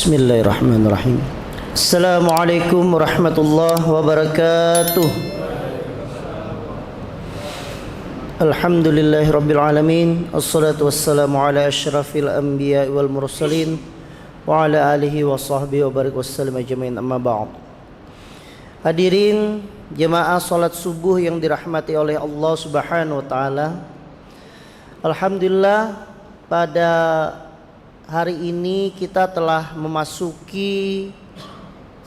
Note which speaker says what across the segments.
Speaker 1: Bismillahirrahmanirrahim. Assalamualaikum warahmatullahi wabarakatuh. Alhamdulillahirabbil alamin. Assalatu wassalamu ala asyrafil anbiya wal mursalin wa ala alihi wa sahbihi wa barik wasallam ajmain, amma ba'd. Hadirin jemaah salat subuh yang dirahmati oleh Allah Subhanahu wa taala. Alhamdulillah, pada hari ini kita telah memasuki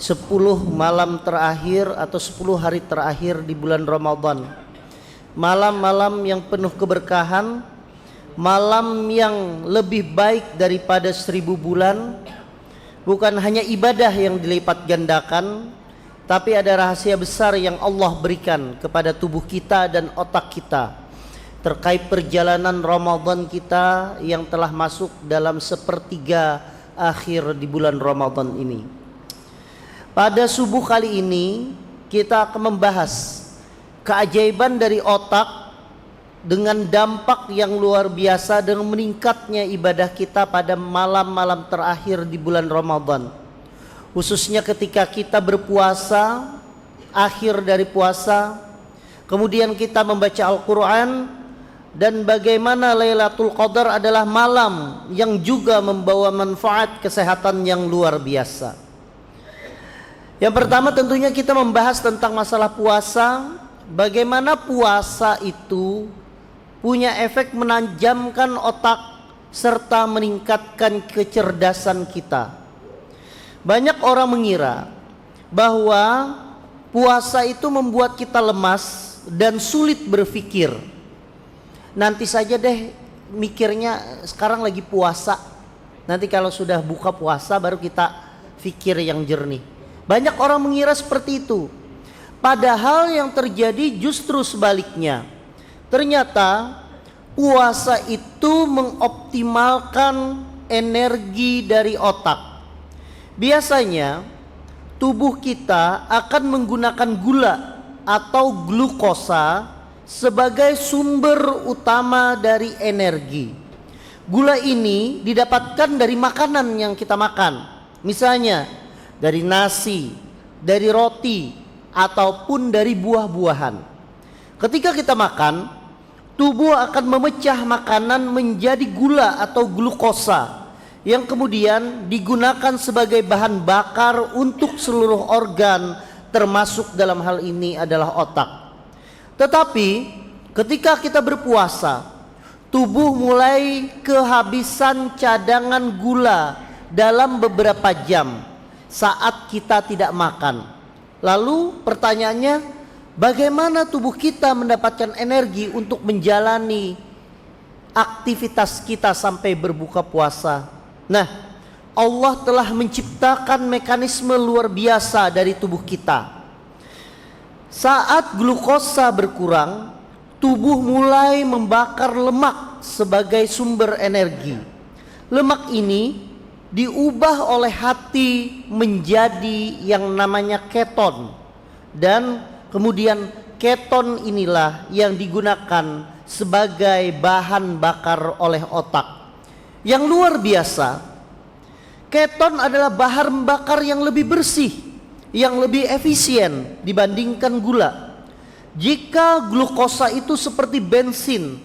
Speaker 1: 10 malam terakhir atau 10 hari terakhir di bulan Ramadan. Malam-malam yang penuh keberkahan, malam yang lebih baik daripada 1000 bulan. Bukan hanya ibadah yang dilipat gandakan, tapi ada rahasia besar yang Allah berikan kepada tubuh kita dan otak kita terkait perjalanan Ramadan kita yang telah masuk dalam sepertiga akhir di bulan Ramadan ini. Pada subuh kali ini kita akan membahas keajaiban dari otak dengan dampak yang luar biasa dan meningkatnya ibadah kita pada malam-malam terakhir di bulan Ramadan. Khususnya ketika kita berpuasa, akhir dari puasa, kemudian kita membaca Al-Quran, dan bagaimana Lailatul Qadar adalah malam yang juga membawa manfaat kesehatan yang luar biasa. Yang pertama tentunya kita membahas tentang masalah puasa. Bagaimana puasa itu punya efek menajamkan otak serta meningkatkan kecerdasan kita. Banyak orang mengira bahwa puasa itu membuat kita lemas dan sulit berpikir. Nanti saja deh mikirnya, sekarang lagi puasa, nanti kalau sudah buka puasa baru kita pikir yang jernih. Banyak orang mengira seperti itu, padahal yang terjadi justru sebaliknya. Ternyata puasa itu mengoptimalkan energi dari otak. Biasanya tubuh kita akan menggunakan gula atau glukosa sebagai sumber utama dari energi. Gula ini didapatkan dari makanan yang kita makan, misalnya dari nasi, dari roti, ataupun dari buah-buahan. Ketika kita makan, tubuh akan memecah makanan menjadi gula atau glukosa yang kemudian digunakan sebagai bahan bakar untuk seluruh organ, termasuk dalam hal ini adalah otak. Tetapi ketika kita berpuasa, tubuh mulai kehabisan cadangan gula dalam beberapa jam saat kita tidak makan. Lalu pertanyaannya, bagaimana tubuh kita mendapatkan energi untuk menjalani aktivitas kita sampai berbuka puasa? Nah, Allah telah menciptakan mekanisme luar biasa dari tubuh kita. Saat glukosa berkurang, tubuh mulai membakar lemak sebagai sumber energi. Lemak ini diubah oleh hati menjadi yang namanya keton, dan kemudian keton inilah yang digunakan sebagai bahan bakar oleh otak. Yang luar biasa, keton adalah bahan bakar yang lebih bersih, yang lebih efisien dibandingkan gula. Jika glukosa itu seperti bensin,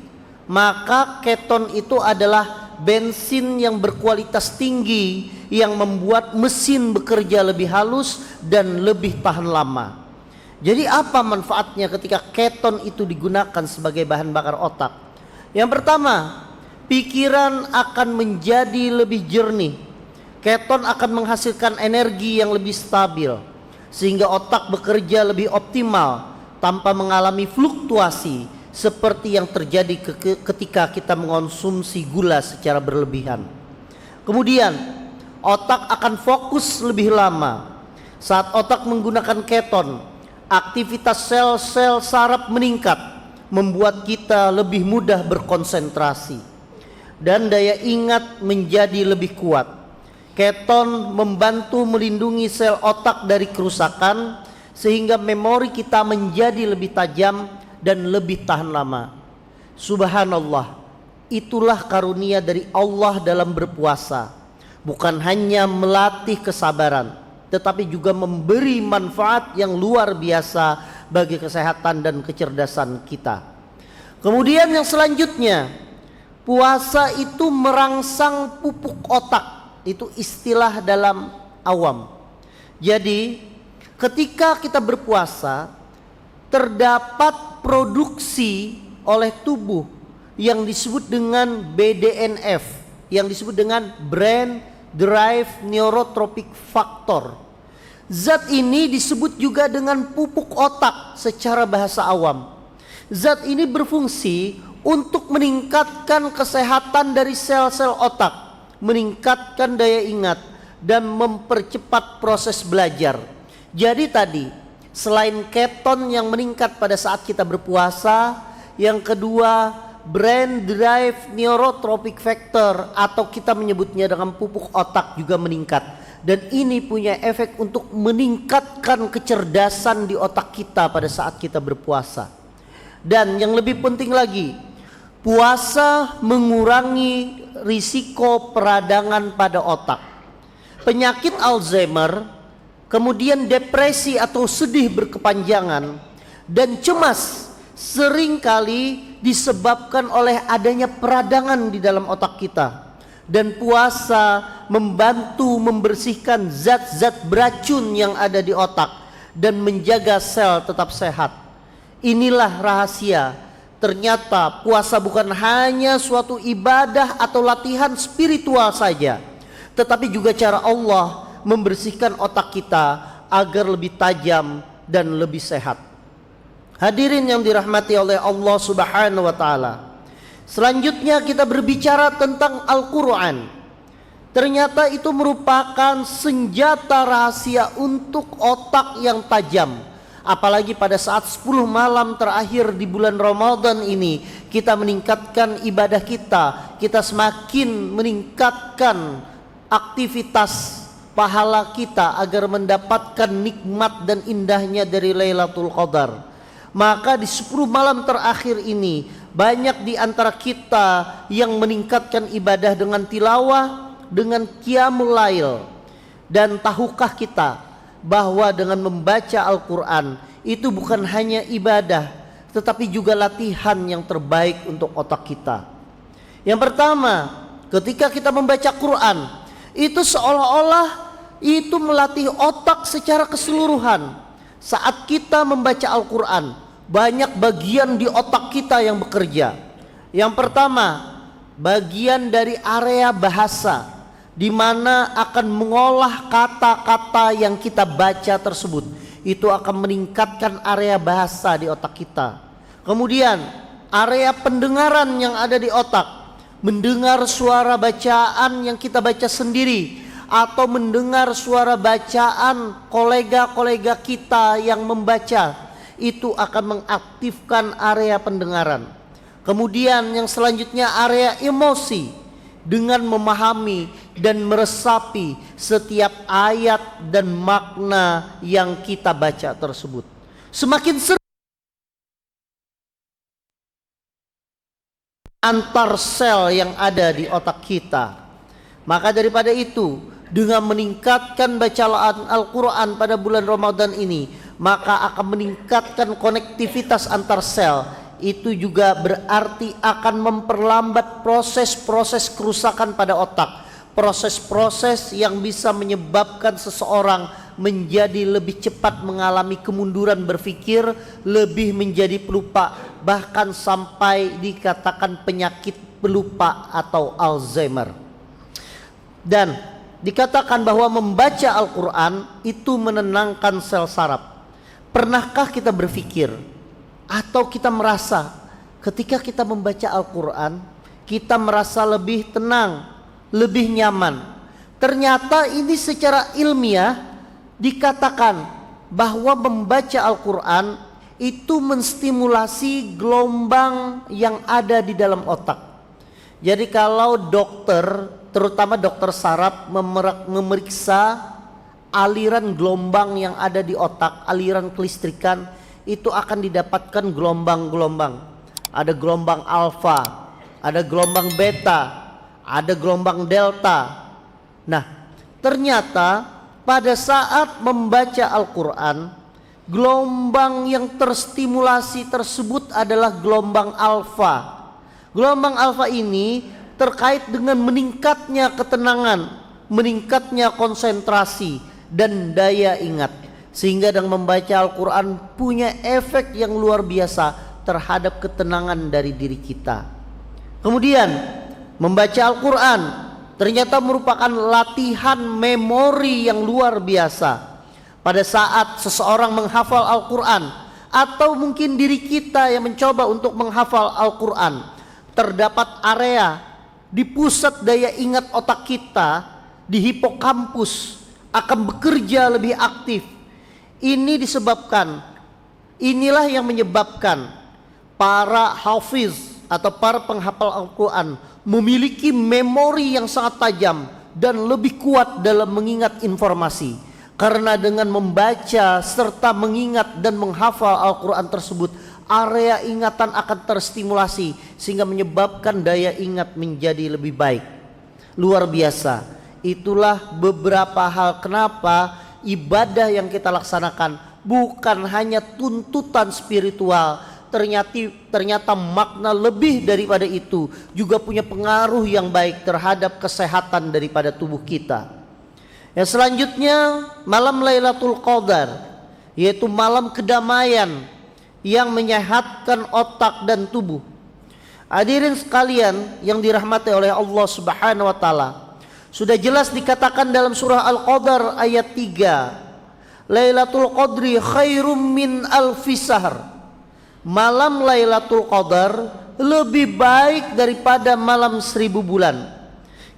Speaker 1: maka keton itu adalah bensin yang berkualitas tinggi yang membuat mesin bekerja lebih halus dan lebih tahan lama. Jadi apa manfaatnya ketika keton itu digunakan sebagai bahan bakar otak? Yang pertama, pikiran akan menjadi lebih jernih. Keton akan menghasilkan energi yang lebih stabil, sehingga otak bekerja lebih optimal tanpa mengalami fluktuasi seperti yang terjadi ketika kita mengonsumsi gula secara berlebihan. Kemudian otak akan fokus lebih lama. Saat otak menggunakan keton, aktivitas sel-sel saraf meningkat, membuat kita lebih mudah berkonsentrasi dan daya ingat menjadi lebih kuat. Keton membantu melindungi sel otak dari kerusakan, sehingga memori kita menjadi lebih tajam dan lebih tahan lama. Subhanallah, itulah karunia dari Allah dalam berpuasa. bukan hanya melatih kesabaran, tetapi juga memberi manfaat yang luar biasa bagi kesehatan dan kecerdasan kita. Kemudian yang selanjutnya, puasa itu merangsang pupuk otak. Itu istilah dalam awam. Jadi ketika kita berpuasa, terdapat produksi oleh tubuh yang disebut dengan BDNF, yang disebut dengan Brain Derived Neurotrophic Factor. Zat ini disebut juga dengan pupuk otak secara bahasa awam. Zat ini berfungsi untuk meningkatkan kesehatan dari sel-sel otak, meningkatkan daya ingat, dan mempercepat proses belajar. Jadi tadi, selain keton yang meningkat pada saat kita berpuasa, yang kedua Brain Derived Neurotrophic Factor atau kita menyebutnya dengan pupuk otak juga meningkat. Dan ini punya efek untuk meningkatkan kecerdasan di otak kita pada saat kita berpuasa. Dan yang lebih penting lagi, puasa mengurangi risiko peradangan pada otak. Penyakit Alzheimer, kemudian depresi atau sedih berkepanjangan, dan cemas seringkali disebabkan oleh adanya peradangan di dalam otak kita. Dan puasa membantu membersihkan zat-zat beracun yang ada di otak dan menjaga sel tetap sehat. Inilah rahasia. Ternyata puasa bukan hanya suatu ibadah atau latihan spiritual saja, tetapi juga cara Allah membersihkan otak kita agar lebih tajam dan lebih sehat. Hadirin yang dirahmati oleh Allah Subhanahu wa taala. Selanjutnya kita berbicara tentang Al-Qur'an. Ternyata itu merupakan senjata rahasia untuk otak yang tajam. Apalagi pada saat 10 malam terakhir di bulan Ramadan ini, kita meningkatkan ibadah kita semakin meningkatkan aktivitas pahala kita agar mendapatkan nikmat dan indahnya dari Lailatul Qadar. Maka di 10 malam terakhir ini banyak di antara kita yang meningkatkan ibadah dengan tilawah, dengan qiyamul lail. Dan tahukah kita bahwa dengan membaca Al-Quran itu bukan hanya ibadah, tetapi juga latihan yang terbaik untuk otak kita. Yang pertama, ketika kita membaca Quran, itu seolah-olah itu melatih otak secara keseluruhan. Saat kita membaca Al-Quran, banyak bagian di otak kita yang bekerja. Yang pertama, bagian dari area bahasa, di mana akan mengolah kata-kata yang kita baca tersebut. Itu akan meningkatkan area bahasa di otak kita. Kemudian area pendengaran yang ada di otak, mendengar suara bacaan yang kita baca sendiri, atau mendengar suara bacaan kolega-kolega kita yang membaca, itu akan mengaktifkan area pendengaran. Kemudian yang selanjutnya area emosi, dengan memahami dan meresapi setiap ayat dan makna yang kita baca tersebut. Semakin sering antar sel yang ada di otak kita. Maka daripada itu, dengan meningkatkan bacaan Al-Quran pada bulan Ramadan ini, maka akan meningkatkan konektivitas antar sel. Itu juga berarti akan memperlambat proses-proses kerusakan pada otak, proses-proses yang bisa menyebabkan seseorang menjadi lebih cepat mengalami kemunduran berpikir, lebih menjadi pelupa, bahkan sampai dikatakan penyakit pelupa atau Alzheimer. Dan dikatakan bahwa membaca Al-Quran itu menenangkan sel saraf. Pernahkah kita berpikir atau kita merasa ketika kita membaca Al-Quran, kita merasa lebih tenang, lebih nyaman? Ternyata ini secara ilmiah dikatakan bahwa membaca Al-Quran itu menstimulasi gelombang yang ada di dalam otak. Jadi kalau dokter, terutama dokter saraf, memeriksa aliran gelombang yang ada di otak, aliran kelistrikan, itu akan didapatkan gelombang-gelombang. Ada gelombang alfa, ada gelombang beta, ada gelombang delta. Nah, ternyata pada saat membaca Al-Quran, gelombang yang terstimulasi tersebut adalah gelombang alfa. Gelombang alfa ini terkait dengan meningkatnya ketenangan, meningkatnya konsentrasi dan daya ingat, sehingga dengan membaca Al-Quran punya efek yang luar biasa terhadap ketenangan dari diri kita. Kemudian membaca Al-Quran ternyata merupakan latihan memori yang luar biasa. Pada saat seseorang menghafal Al-Quran, atau mungkin diri kita yang mencoba untuk menghafal Al-Quran, terdapat area di pusat daya ingat otak kita, di hipokampus, akan bekerja lebih aktif. Inilah yang menyebabkan para hafiz atau para penghafal Al-Quran memiliki memori yang sangat tajam dan lebih kuat dalam mengingat informasi. Karena dengan membaca serta mengingat dan menghafal Al-Quran tersebut, area ingatan akan terstimulasi sehingga menyebabkan daya ingat menjadi lebih baik. Luar biasa. Itulah beberapa hal kenapa ibadah yang kita laksanakan bukan hanya tuntutan spiritual, ternyata makna lebih daripada itu, juga punya pengaruh yang baik terhadap kesehatan daripada tubuh kita. Yang selanjutnya, malam Lailatul Qadar, yaitu malam kedamaian yang menyehatkan otak dan tubuh. Hadirin sekalian yang dirahmati oleh Allah Subhanahu wa taala, sudah jelas dikatakan dalam surah Al-Qadar ayat 3, Lailatul Qadri khairum min alfi sahr. Malam Lailatul Qadar lebih baik daripada malam 1000 bulan.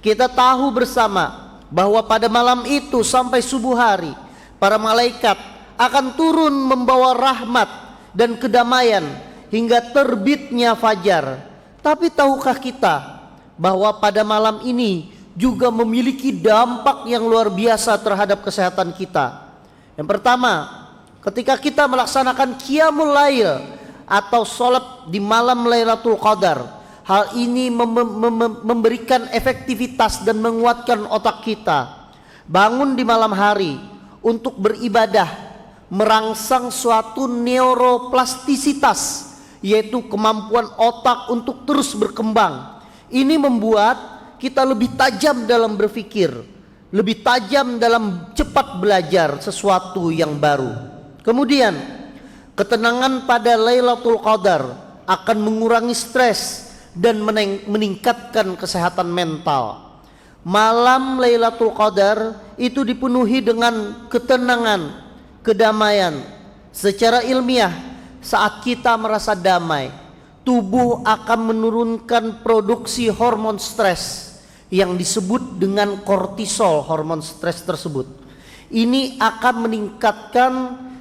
Speaker 1: Kita tahu bersama bahwa pada malam itu sampai subuh hari, para malaikat akan turun membawa rahmat dan kedamaian hingga terbitnya fajar. Tapi tahukah kita bahwa pada malam ini juga memiliki dampak yang luar biasa terhadap kesehatan kita? Yang pertama, ketika kita melaksanakan qiyamul lail atau sholat di malam Lailatul Qadar, hal ini memberikan efektivitas dan menguatkan otak kita. Bangun di malam hari untuk beribadah merangsang suatu neuroplastisitas, yaitu kemampuan otak untuk terus berkembang. Ini membuat kita lebih tajam dalam berpikir, lebih tajam dalam cepat belajar sesuatu yang baru. Kemudian ketenangan pada Lailatul Qadar akan mengurangi stres dan meningkatkan kesehatan mental. Malam Lailatul Qadar itu dipenuhi dengan ketenangan, kedamaian. Secara ilmiah, saat kita merasa damai, tubuh akan menurunkan produksi hormon stres yang disebut dengan kortisol. Hormon stres tersebut ini akan meningkatkan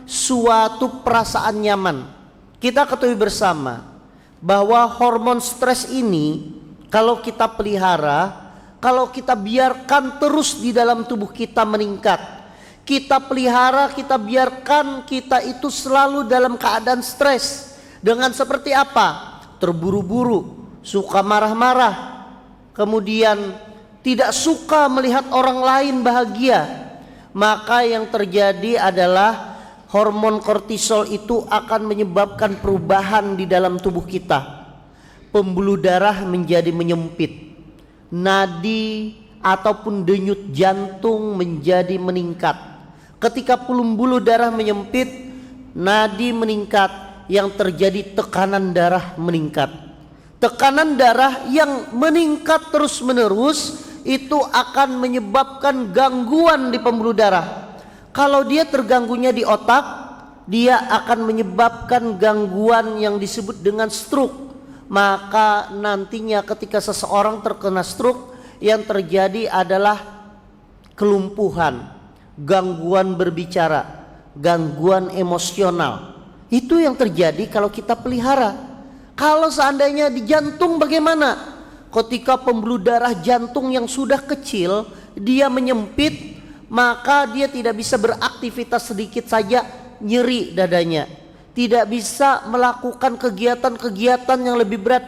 Speaker 1: suatu perasaan nyaman. Kita ketahui bersama bahwa hormon stres ini kalau kita pelihara, kalau kita biarkan terus di dalam tubuh kita meningkat, kita pelihara, kita biarkan kita itu selalu dalam keadaan stres. Dengan seperti apa? Terburu-buru, suka marah-marah, kemudian tidak suka melihat orang lain bahagia. Maka yang terjadi adalah hormon kortisol itu akan menyebabkan perubahan di dalam tubuh kita. Pembuluh darah menjadi menyempit, nadi ataupun denyut jantung menjadi meningkat. Ketika pembuluh darah menyempit, nadi meningkat, yang terjadi tekanan darah meningkat. Tekanan darah yang meningkat terus-menerus itu akan menyebabkan gangguan di pembuluh darah. Kalau dia terganggunya di otak, dia akan menyebabkan gangguan yang disebut dengan stroke. Maka nantinya ketika seseorang terkena stroke, yang terjadi adalah kelumpuhan, gangguan berbicara, gangguan emosional. Itu yang terjadi kalau kita pelihara. Kalau seandainya di jantung bagaimana? Ketika pembuluh darah jantung yang sudah kecil dia menyempit, maka dia tidak bisa beraktivitas, sedikit saja nyeri dadanya, tidak bisa melakukan kegiatan-kegiatan yang lebih berat,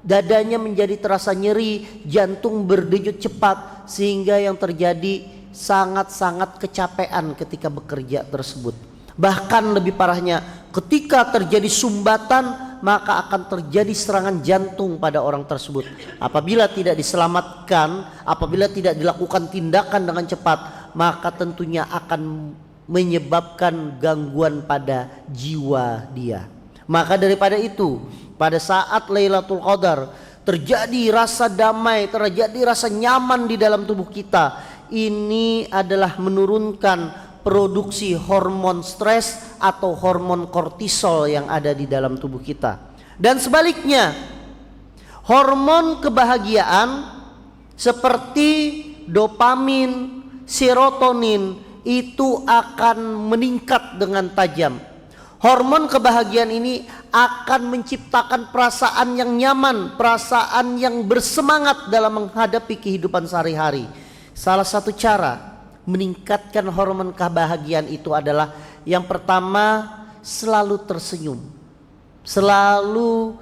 Speaker 1: dadanya menjadi terasa nyeri, jantung berdenyut cepat, sehingga yang terjadi sangat-sangat kecapean ketika bekerja tersebut. Bahkan lebih parahnya, ketika terjadi sumbatan maka akan terjadi serangan jantung pada orang tersebut. Apabila tidak diselamatkan, apabila tidak dilakukan tindakan dengan cepat, maka tentunya akan menyebabkan gangguan pada jiwa dia. Maka daripada itu, pada saat Lailatul Qadar terjadi rasa damai, terjadi rasa nyaman di dalam tubuh kita. Ini adalah menurunkan produksi hormon stres atau hormon kortisol yang ada di dalam tubuh kita. Dan sebaliknya, hormon kebahagiaan seperti dopamin, serotonin itu akan meningkat dengan tajam. Hormon kebahagiaan ini akan menciptakan perasaan yang nyaman, perasaan yang bersemangat dalam menghadapi kehidupan sehari-hari. Salah satu cara meningkatkan hormon kebahagiaan itu adalah yang pertama, selalu tersenyum, selalu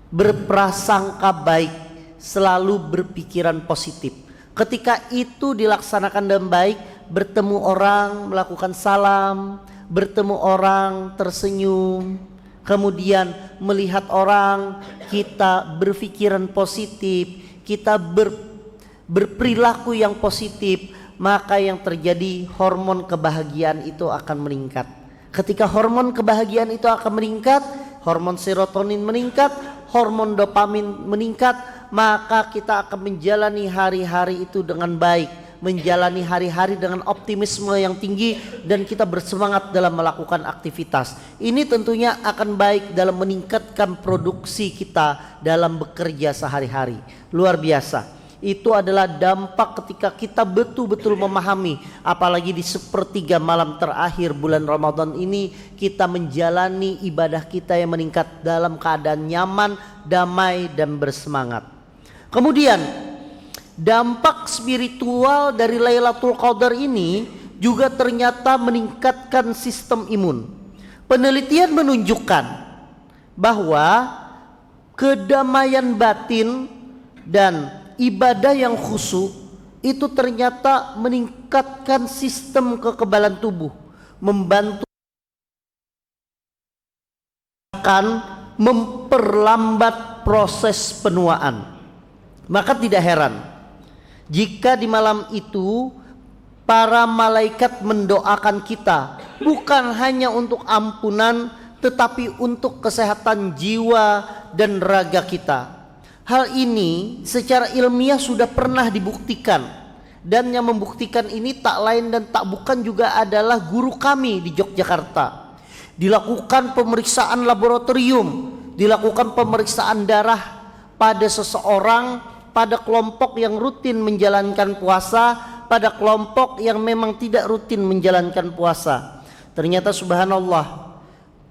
Speaker 1: berprasangka baik, selalu berpikiran positif. Ketika itu dilaksanakan dengan baik, bertemu orang melakukan salam, bertemu orang tersenyum, kemudian melihat orang kita berpikiran positif, kita berperilaku yang positif, maka yang terjadi hormon kebahagiaan itu akan meningkat. Ketika hormon kebahagiaan itu akan meningkat, hormon serotonin meningkat, hormon dopamin meningkat, maka kita akan menjalani hari-hari itu dengan baik, menjalani hari-hari dengan optimisme yang tinggi, dan kita bersemangat dalam melakukan aktivitas. Ini tentunya akan baik dalam meningkatkan produksi kita dalam bekerja sehari-hari. Luar biasa. Itu adalah dampak ketika kita betul-betul memahami, apalagi di sepertiga malam terakhir bulan Ramadan ini, kita menjalani ibadah kita yang meningkat dalam keadaan nyaman, damai, dan bersemangat. Kemudian dampak spiritual dari Lailatul Qadar ini juga ternyata meningkatkan sistem imun. Penelitian menunjukkan bahwa kedamaian batin dan ibadah yang khusyuk itu ternyata meningkatkan sistem kekebalan tubuh, membantu akan memperlambat proses penuaan. Maka tidak heran jika di malam itu para malaikat mendoakan kita bukan hanya untuk ampunan, tetapi untuk kesehatan jiwa dan raga kita. Hal ini secara ilmiah sudah pernah dibuktikan, dan yang membuktikan ini tak lain dan tak bukan juga adalah guru kami di Yogyakarta. Dilakukan pemeriksaan laboratorium, dilakukan pemeriksaan darah pada seseorang, pada kelompok yang rutin menjalankan puasa, pada kelompok yang memang tidak rutin menjalankan puasa. Ternyata subhanallah,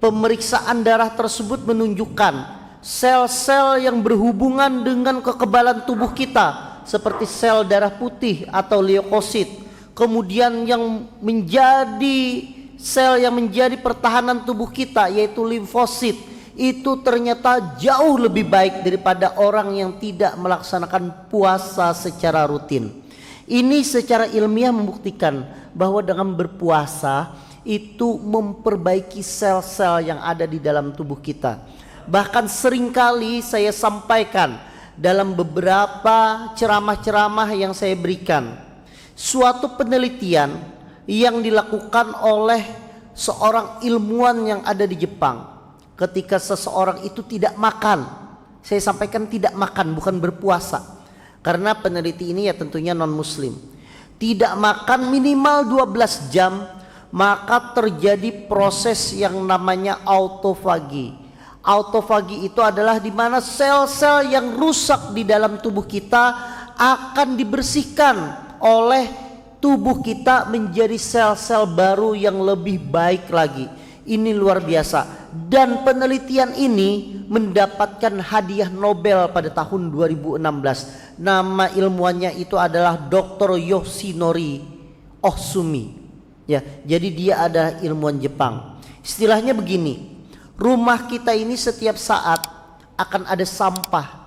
Speaker 1: pemeriksaan darah tersebut menunjukkan sel-sel yang berhubungan dengan kekebalan tubuh kita, seperti sel darah putih atau leukosit, kemudian yang menjadi sel yang menjadi pertahanan tubuh kita yaitu limfosit, itu ternyata jauh lebih baik daripada orang yang tidak melaksanakan puasa secara rutin. Ini secara ilmiah membuktikan bahwa dengan berpuasa itu memperbaiki sel-sel yang ada di dalam tubuh kita. Bahkan seringkali saya sampaikan dalam beberapa ceramah-ceramah yang saya berikan, suatu penelitian yang dilakukan oleh seorang ilmuwan yang ada di Jepang. Ketika seseorang itu tidak makan, saya sampaikan tidak makan, bukan berpuasa, karena peneliti ini ya tentunya non muslim, tidak makan minimal 12 jam, maka terjadi proses yang namanya autofagi. Autofagi itu adalah di mana sel-sel yang rusak di dalam tubuh kita akan dibersihkan oleh tubuh kita menjadi sel-sel baru yang lebih baik lagi. Ini luar biasa. Dan penelitian ini mendapatkan hadiah Nobel pada tahun 2016. Nama ilmuannya itu adalah Dr. Yoshinori Ohsumi. Ya, jadi dia adalah ilmuwan Jepang. Istilahnya begini, rumah kita ini setiap saat akan ada sampah.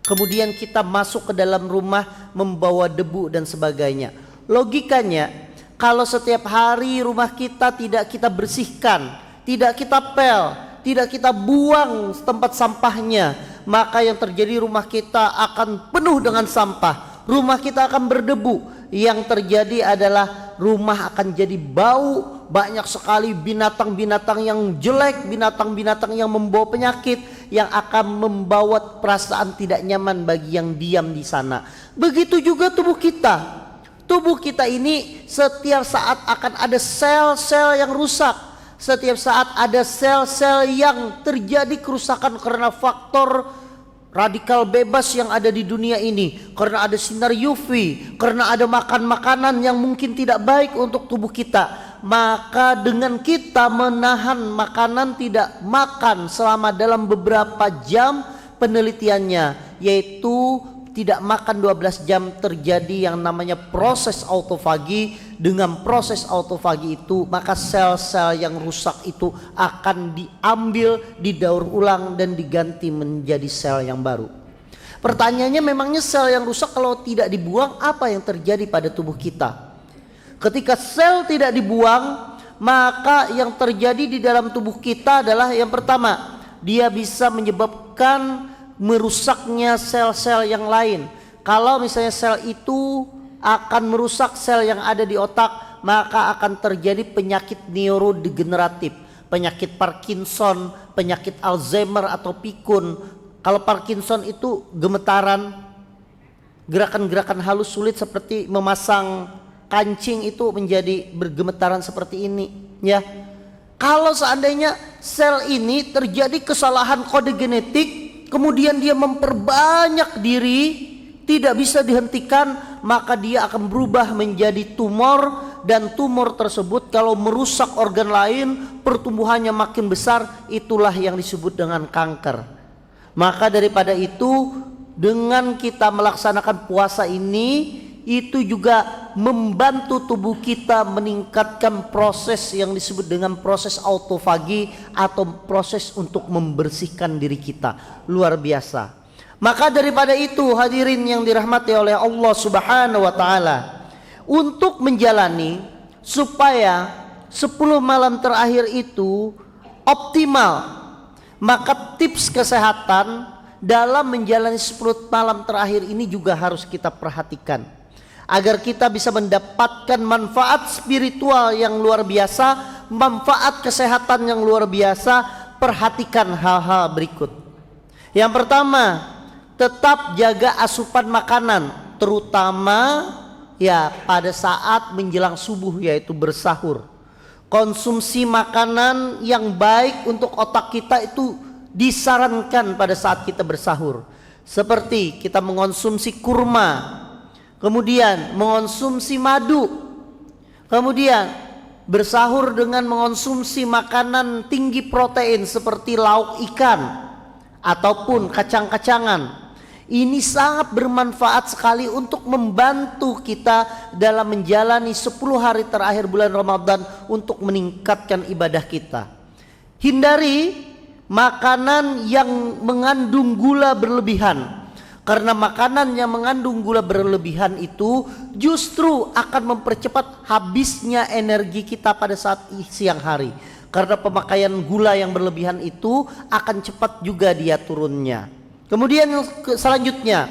Speaker 1: Kemudian kita masuk ke dalam rumah membawa debu dan sebagainya. Logikanya, kalau setiap hari rumah kita tidak kita bersihkan, tidak kita pel, tidak kita buang tempat sampahnya, maka yang terjadi rumah kita akan penuh dengan sampah. Rumah kita akan berdebu. Yang terjadi adalah rumah akan jadi bau. Banyak sekali binatang-binatang yang jelek, binatang-binatang yang membawa penyakit, yang akan membawa perasaan tidak nyaman bagi yang diam di sana. Begitu juga tubuh kita. Tubuh kita ini setiap saat akan ada sel-sel yang rusak. Setiap saat ada sel-sel yang terjadi kerusakan karena faktor radikal bebas yang ada di dunia ini, karena ada sinar UV, karena ada makan makanan yang mungkin tidak baik untuk tubuh kita. Maka dengan kita menahan makanan tidak makan selama dalam beberapa jam, penelitiannya yaitu tidak makan 12 jam, terjadi yang namanya proses autofagi. Dengan proses autofagi itu, maka sel-sel yang rusak itu akan diambil, didaur ulang dan diganti menjadi sel yang baru. Pertanyaannya, memangnya sel yang rusak kalau tidak dibuang, apa yang terjadi pada tubuh kita? Ketika sel tidak dibuang, maka yang terjadi di dalam tubuh kita adalah yang pertama, dia bisa menyebabkan merusaknya sel-sel yang lain. Kalau misalnya sel itu akan merusak sel yang ada di otak, maka akan terjadi penyakit neurodegeneratif, penyakit Parkinson, penyakit Alzheimer atau pikun. Kalau Parkinson itu gemetaran, gerakan-gerakan halus sulit seperti memasang kancing itu menjadi bergemetaran seperti ini, ya. Kalau seandainya sel ini terjadi kesalahan kode genetik, kemudian dia memperbanyak diri, tidak bisa dihentikan, maka dia akan berubah menjadi tumor. Dan tumor tersebut kalau merusak organ lain, pertumbuhannya makin besar, itulah yang disebut dengan kanker. Maka daripada itu, dengan kita melaksanakan puasa ini, itu juga membantu tubuh kita meningkatkan proses yang disebut dengan proses autofagi, atau proses untuk membersihkan diri kita. Luar biasa. Maka daripada itu, hadirin yang dirahmati oleh Allah Subhanahu wa taala, untuk menjalani supaya 10 malam terakhir itu optimal, maka tips kesehatan dalam menjalani 10 malam terakhir ini juga harus kita perhatikan, agar kita bisa mendapatkan manfaat spiritual yang luar biasa, manfaat kesehatan yang luar biasa. Perhatikan hal-hal berikut. Yang pertama, tetap jaga asupan makanan, terutama ya pada saat menjelang subuh, yaitu bersahur. Konsumsi makanan yang baik untuk otak kita itu disarankan pada saat kita bersahur, seperti kita mengonsumsi kurma, kemudian mengonsumsi madu, kemudian bersahur dengan mengonsumsi makanan tinggi protein seperti lauk ikan ataupun kacang-kacangan. Ini sangat bermanfaat sekali untuk membantu kita dalam menjalani 10 hari terakhir bulan Ramadan untuk meningkatkan ibadah kita. Hindari makanan yang mengandung gula berlebihan, karena makanan yang mengandung gula berlebihan itu justru akan mempercepat habisnya energi kita pada saat siang hari. Karena pemakaian gula yang berlebihan itu akan cepat juga dia turunnya. Kemudian yang selanjutnya,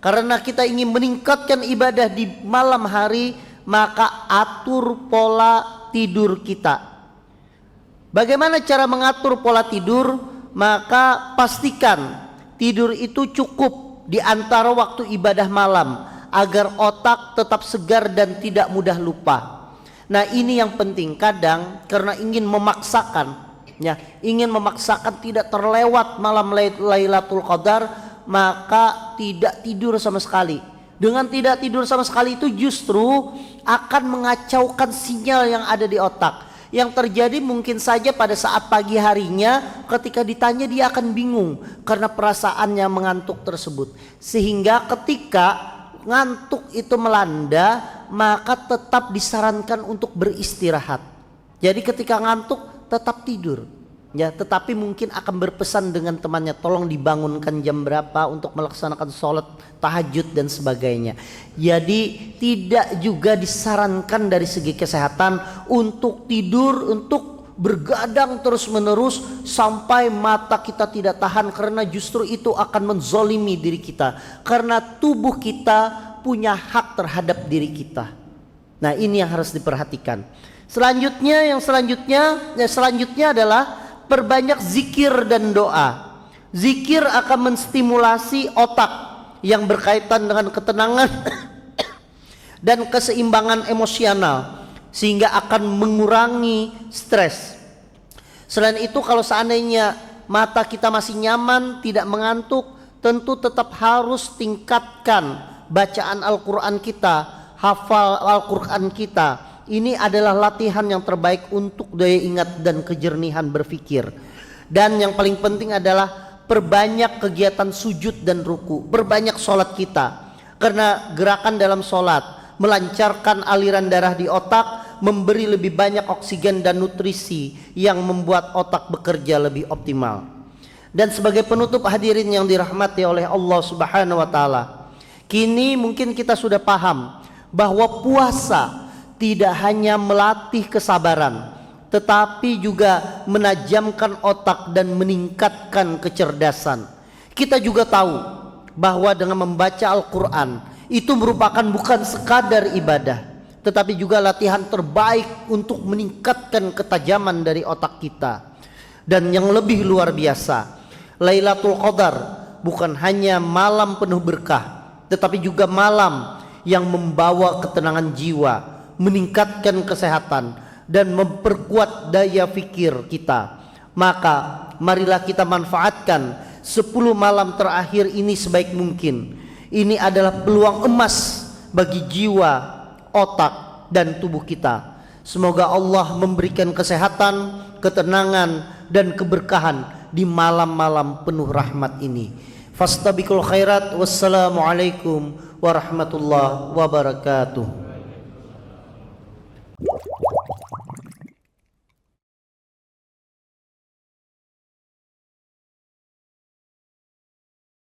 Speaker 1: karena kita ingin meningkatkan ibadah di malam hari, maka atur pola tidur kita. Bagaimana cara mengatur pola tidur? Maka pastikan tidur itu cukup di antara waktu ibadah malam, agar otak tetap segar dan tidak mudah lupa. Nah, ini yang penting. Kadang karena ingin memaksakan, ya, ingin memaksakan tidak terlewat malam Lailatul Qadar, maka tidak tidur sama sekali. Dengan tidak tidur sama sekali itu justru akan mengacaukan sinyal yang ada di otak. Yang terjadi mungkin saja pada saat pagi harinya, ketika ditanya dia akan bingung karena perasaannya mengantuk tersebut. Sehingga ketika ngantuk itu melanda, maka tetap disarankan untuk beristirahat. Jadi ketika ngantuk tetap tidur, ya, tetapi mungkin akan berpesan dengan temannya, tolong dibangunkan jam berapa untuk melaksanakan sholat tahajud dan sebagainya. Jadi tidak juga disarankan dari segi kesehatan untuk tidur, untuk bergadang terus menerus sampai mata kita tidak tahan, karena justru itu akan menzolimi diri kita, karena tubuh kita punya hak terhadap diri kita. Nah, ini yang harus diperhatikan. Yang selanjutnya adalah perbanyak zikir dan doa. Zikir akan menstimulasi otak yang berkaitan dengan ketenangan dan keseimbangan emosional, sehingga akan mengurangi stres. Selain itu, kalau seandainya mata kita masih nyaman, tidak mengantuk, tentu tetap harus tingkatkan bacaan Al-Quran kita, hafal Al-Quran kita. Ini adalah latihan yang terbaik untuk daya ingat dan kejernihan berpikir. Dan yang paling penting adalah perbanyak kegiatan sujud dan ruku, perbanyak sholat kita, karena gerakan dalam sholat melancarkan aliran darah di otak, memberi lebih banyak oksigen dan nutrisi yang membuat otak bekerja lebih optimal. Dan sebagai penutup, hadirin yang dirahmati oleh Allah Subhanahu wa Ta'ala, kini mungkin kita sudah paham bahwa puasa tidak hanya melatih kesabaran, tetapi juga menajamkan otak dan meningkatkan kecerdasan. Kita juga tahu bahwa dengan membaca Al-Quran itu merupakan bukan sekadar ibadah, tetapi juga latihan terbaik untuk meningkatkan ketajaman dari otak kita. Dan yang lebih luar biasa, Lailatul Qadar bukan hanya malam penuh berkah, tetapi juga malam yang membawa ketenangan jiwa, meningkatkan kesehatan, dan memperkuat daya fikir kita. Maka marilah kita manfaatkan 10 malam terakhir ini sebaik mungkin. Ini adalah peluang emas bagi jiwa, otak, dan tubuh kita. Semoga Allah memberikan kesehatan, ketenangan, dan keberkahan di malam-malam penuh rahmat ini. Fastabiqul khairat. Wassalamualaikum warahmatullahi wabarakatuh.